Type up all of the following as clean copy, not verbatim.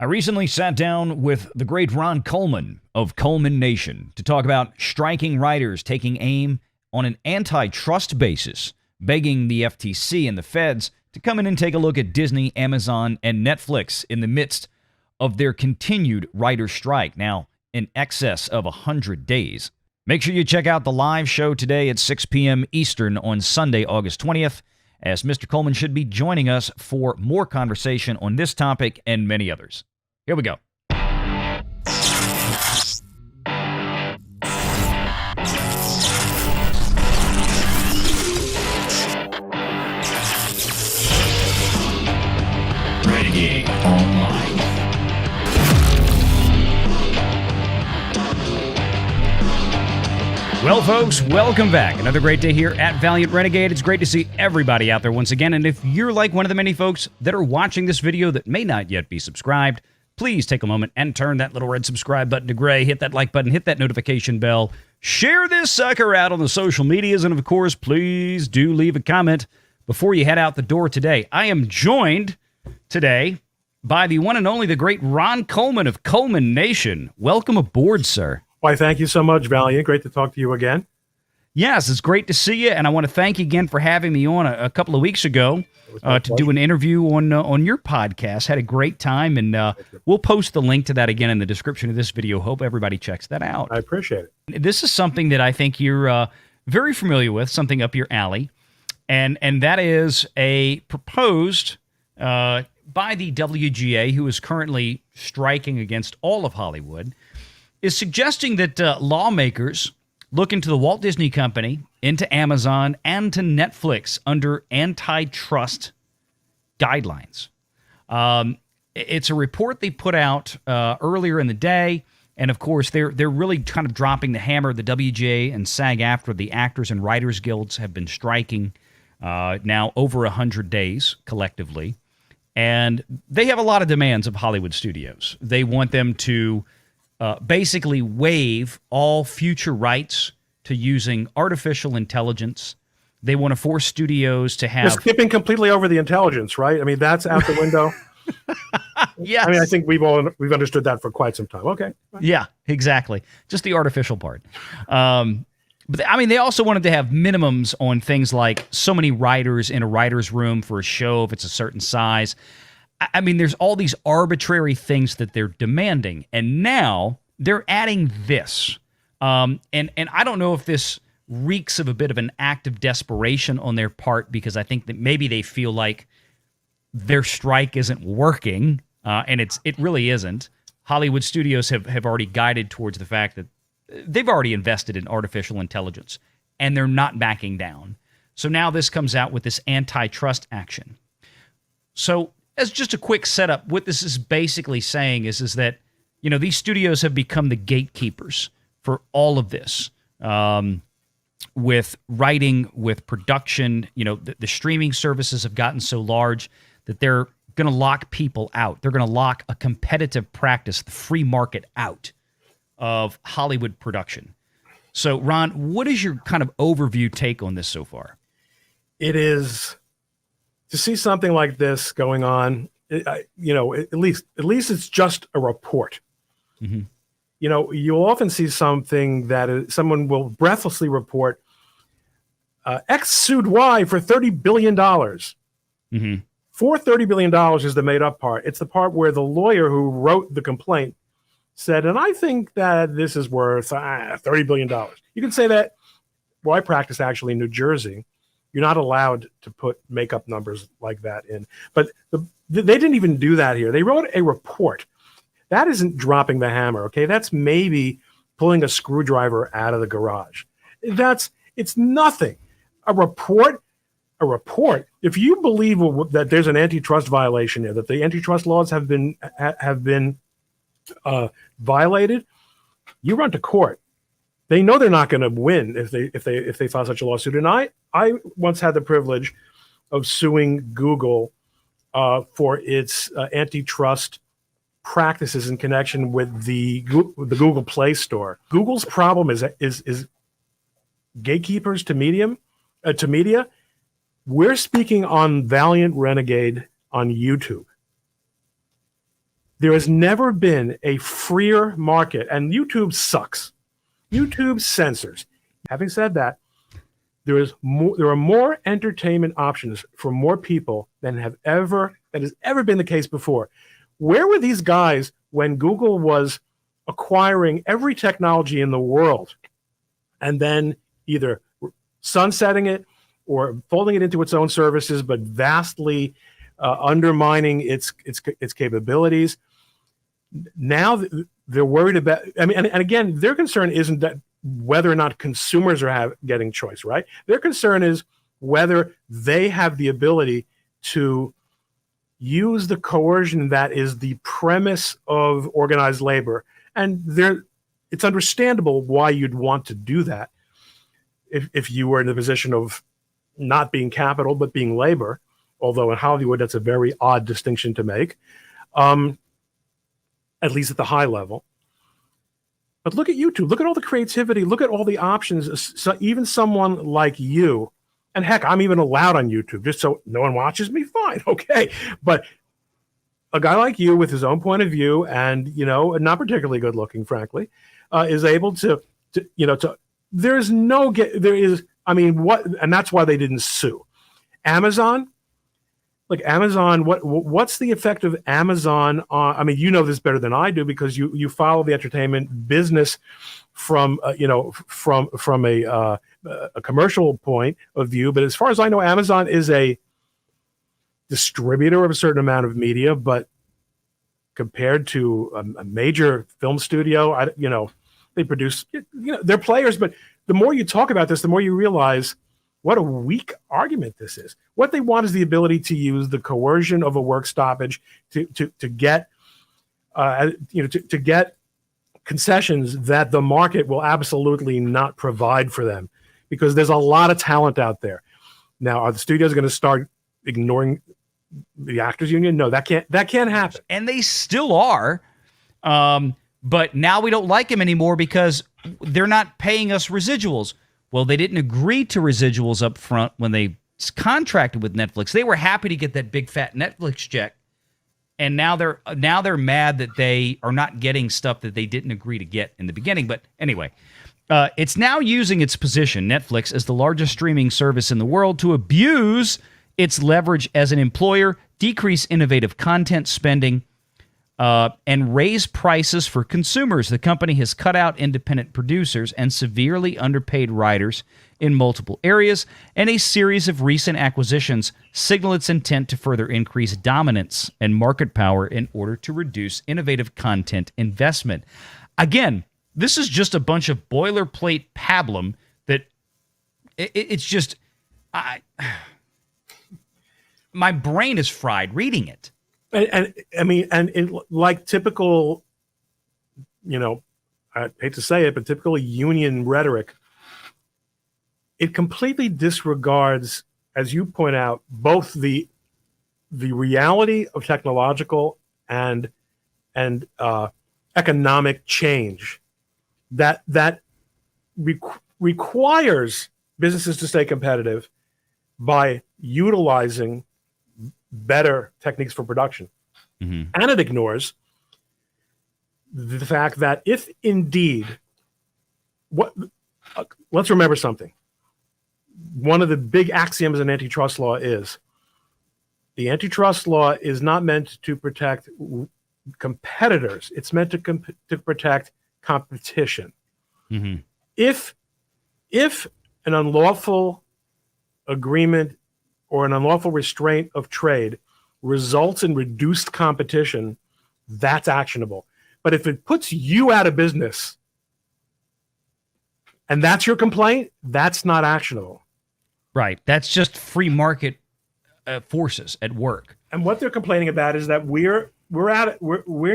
I recently sat down with the great Ron Coleman of Coleman Nation to talk about striking writers taking aim on an antitrust basis, begging the FTC and the feds to come in and take a look at Disney, Amazon, and Netflix in the midst of their continued writer strike, now in excess of 100 days. Make sure you check out the live show today at 6 p.m. Eastern on Sunday, August 20th, as Mr. Coleman should be joining us for more conversation on this topic and many others. Here we go. Renegade Online. Well, folks, welcome back. Another great day here at Valliant Renegade. It's great to see everybody out there once again. And if you're like one of the many folks that are watching this video that may not yet be subscribed, please take a moment and turn that little red subscribe button to gray, hit that like button, hit that notification bell, share this sucker out on the social medias, and of course, please do leave a comment before you head out the door today. I am joined today by the one and only, the great Ron Coleman of Coleman Nation. Welcome aboard, sir. Why, thank you so much, Valliant. Great to talk to you again. Yes, it's great to see you, and I want to thank you again for having me on a couple of weeks ago to do an interview on your podcast. Had a great time, and we'll post the link to that again in the description of this video. Hope everybody checks that out. I appreciate it. This is something that I think you're very familiar with, something up your alley, and that is a proposed by the WGA, who is currently striking against all of Hollywood, is suggesting that lawmakers look into the Walt Disney Company, into Amazon, and to Netflix under antitrust guidelines. It's a report they put out earlier in the day, and of course, they're really kind of dropping the hammer. The WGA and SAG-AFTRA, the Actors and Writers Guilds, have been striking now over 100 days collectively, and they have a lot of demands of Hollywood studios. They want them to basically waive all future rights to using artificial intelligence. They want to force studios to have... You're skipping completely over the intelligence, right? I mean, that's out the window. Yes. I mean, I think we've understood that for quite some time. Okay. Yeah, exactly. Just the artificial part. But I mean, they also wanted to have minimums on things like so many writers in a writer's room for a show if it's a certain size. I mean, there's all these arbitrary things that they're demanding, and now they're adding this. And I don't know if this reeks of a bit of an act of desperation on their part, because I think that maybe they feel like their strike isn't working, and it really isn't. Hollywood studios have already guided towards the fact that they've already invested in artificial intelligence, and they're not backing down. So now this comes out with this antitrust action. So as just a quick setup, what this is basically saying is that, you know, these studios have become the gatekeepers for all of this, with writing, with production. You know, the streaming services have gotten so large that they're going to lock people out. They're going to lock a competitive practice, the free market, out of Hollywood production. So, Ron, what is your kind of overview take on this so far? It is... to see something like this going on, you know, at least it's just a report. Mm-hmm. You know, you'll often see something that someone will breathlessly report, X sued Y for $30 billion. Mm-hmm. For $30 billion is the made up part. It's the part where the lawyer who wrote the complaint said, and I think that this is worth $30 billion. You can say that. Well, I practice actually in New Jersey. You're not allowed to make up numbers like that in. But they didn't even do that here. They wrote a report. That isn't dropping the hammer, okay? That's maybe pulling a screwdriver out of the garage. It's nothing. A report. If you believe that there's an antitrust violation there, that the antitrust laws have been violated, you run to court. They know they're not going to win if they file such a lawsuit. And I once had the privilege of suing Google for its antitrust practices in connection with the Google Play Store. Google's problem is gatekeepers to media. We're speaking on Valliant Renegade on YouTube. There has never been a freer market, and YouTube sucks. YouTube censors. Having said that, there are more entertainment options for more people than has ever been the case before. Where were these guys when Google was acquiring every technology in the world and then either sunsetting it or folding it into its own services, but vastly undermining its capabilities? Now they're worried about. I mean, and again, their concern isn't that whether or not consumers are getting choice, right? Their concern is whether they have the ability to use the coercion that is the premise of organized labor. And it's understandable why you'd want to do that if you were in the position of not being capital, but being labor. Although in Hollywood, that's a very odd distinction to make, at least at the high level. But look at YouTube. Look at all the creativity. Look at all the options. So even someone like you, and heck, I'm even allowed on YouTube just so no one watches me. Fine, okay. But a guy like you, with his own point of view, and not particularly good looking, frankly, is able to. There's no get. There is. I mean, what? And that's why they didn't sue. Amazon. Like Amazon, what's the effect of Amazon on? I mean, you know this better than I do because you follow the entertainment business from from a commercial point of view. But as far as I know, Amazon is a distributor of a certain amount of media, but compared to a major film studio, they produce, they're players. But the more you talk about this, the more you realize what a weak argument this is. What they want is the ability to use the coercion of a work stoppage to get to get concessions that the market will absolutely not provide for them, because there's a lot of talent out there. Now, are the studios going to start ignoring the actors union? No, that can't happen. And they still are. But now we don't like them anymore because they're not paying us residuals. Well, they didn't agree to residuals up front when they contracted with Netflix. They were happy to get that big fat Netflix check, and now they're mad that they are not getting stuff that they didn't agree to get in the beginning. But anyway, it's now using its position, Netflix, as the largest streaming service in the world, to abuse its leverage as an employer, decrease innovative content spending, and raise prices for consumers. The company has cut out independent producers and severely underpaid writers in multiple areas, and a series of recent acquisitions signal its intent to further increase dominance and market power in order to reduce innovative content investment. Again, this is just a bunch of boilerplate pablum that it's just... my brain is fried reading it. And I mean, like typical, I hate to say it, but typical union rhetoric, it completely disregards, as you point out, both the reality of technological and economic change that requires businesses to stay competitive by utilizing better techniques for production. Mm-hmm. And it ignores the fact that if indeed, let's remember something. One of the big axioms in antitrust law is the antitrust law is not meant to protect competitors. It's meant to protect competition. Mm-hmm. If an unlawful agreement or an unlawful restraint of trade results in reduced competition, that's actionable. But if it puts you out of business and that's your complaint, that's not actionable. Right. That's just free market forces at work. And what they're complaining about is that we're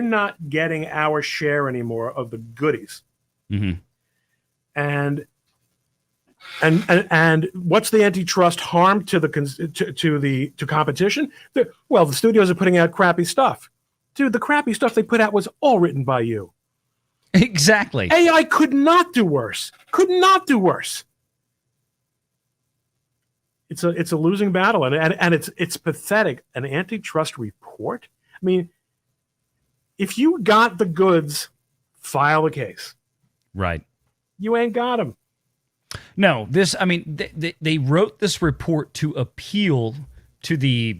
not getting our share anymore of the goodies. Mm-hmm. And what's the antitrust harm to to competition? The studios are putting out crappy stuff. Dude, the crappy stuff they put out was all written by you. Exactly. AI could not do worse. Could not do worse. It's a losing battle, and it's pathetic. An antitrust report. I mean, if you got the goods, file the case. Right. You ain't got them. No, they wrote this report to appeal to the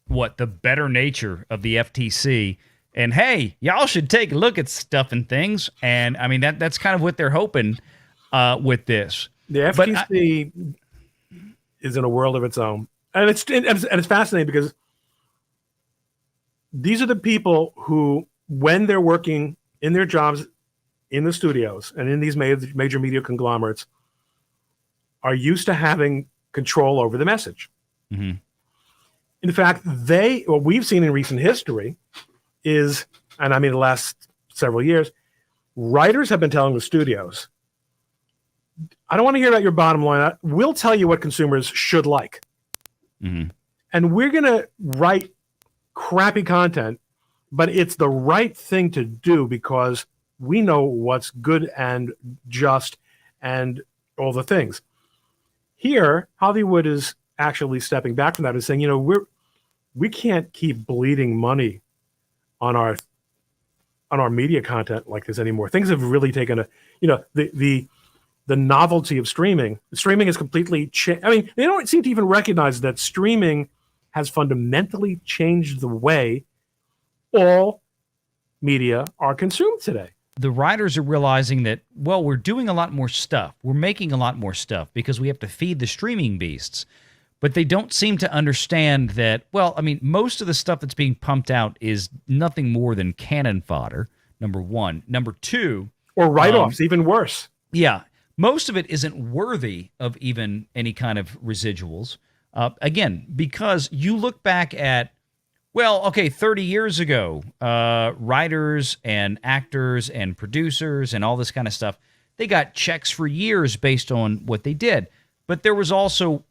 better nature of the FTC. And hey, y'all should take a look at stuff and things. And I mean, that's kind of what they're hoping with this. The FTC is in a world of its own. And it's fascinating because these are the people who, when they're working in their jobs in the studios and in these major media conglomerates, are used to having control over the message. Mm-hmm. In fact, what we've seen in recent history is, and I mean the last several years, writers have been telling the studios, I don't want to hear about your bottom line. We'll tell you what consumers should like. Mm-hmm. And we're going to write crappy content, but it's the right thing to do because we know what's good and just and all the things. Here, Hollywood is actually stepping back from that and saying, we can't keep bleeding money on our media content like this anymore. Things have really taken the novelty of streaming. Streaming has completely changed. I mean, they don't seem to even recognize that streaming has fundamentally changed the way all media are consumed today. The writers are realizing that, well, we're doing a lot more stuff. We're making a lot more stuff because we have to feed the streaming beasts. But they don't seem to understand that, well, I mean, most of the stuff that's being pumped out is nothing more than cannon fodder, number one. Number two... Or write-offs, even worse. Yeah. Most of it isn't worthy of even any kind of residuals. Again, because you look back at, 30 years ago, writers and actors and producers and all this kind of stuff, they got checks for years based on what they did. But there was also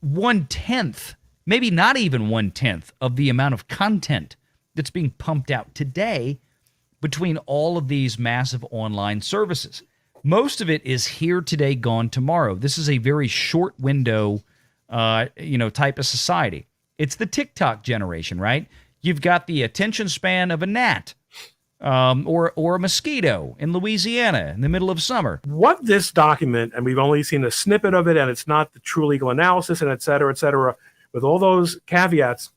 1/10, maybe not even 1/10 of the amount of content that's being pumped out today between all of these massive online services. Most of it is here today, gone tomorrow. This is a very short window, type of society. It's the TikTok generation, right? You've got the attention span of a gnat or a mosquito in Louisiana in the middle of summer. What this document, and we've only seen a snippet of it, and it's not the true legal analysis, and et cetera, with all those caveats,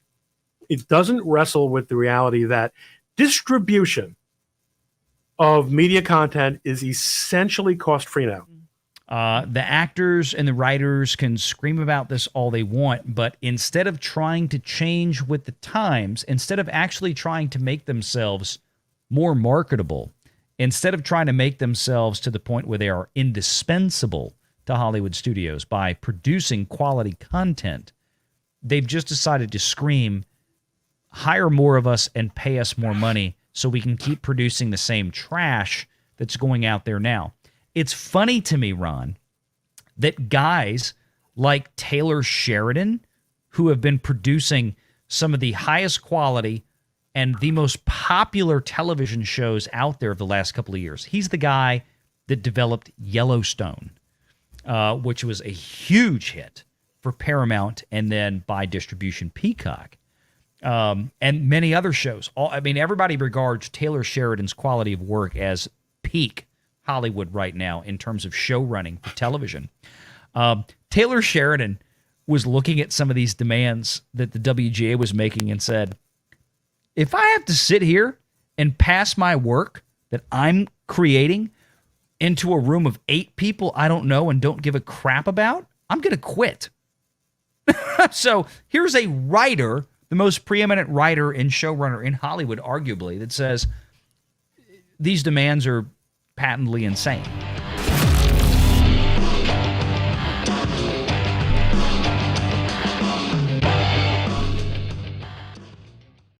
it doesn't wrestle with the reality that distribution of media content is essentially cost-free now. The actors and the writers can scream about this all they want, but instead of trying to change with the times, instead of actually trying to make themselves more marketable, instead of trying to make themselves to the point where they are indispensable to Hollywood studios by producing quality content, they've just decided to scream, hire more of us and pay us more money so we can keep producing the same trash that's going out there now. It's funny to me, Ron, that guys like Taylor Sheridan, who have been producing some of the highest quality and the most popular television shows out there of the last couple of years. He's the guy that developed Yellowstone, which was a huge hit for Paramount and then by distribution Peacock, and many other shows. Everybody regards Taylor Sheridan's quality of work as peak Hollywood right now in terms of show running for television. Taylor Sheridan was looking at some of these demands that the WGA was making and said, if I have to sit here and pass my work that I'm creating into a room of 8 people I don't know and don't give a crap about, I'm going to quit. So here's a writer, the most preeminent writer and showrunner in Hollywood, arguably, that says these demands are patently insane.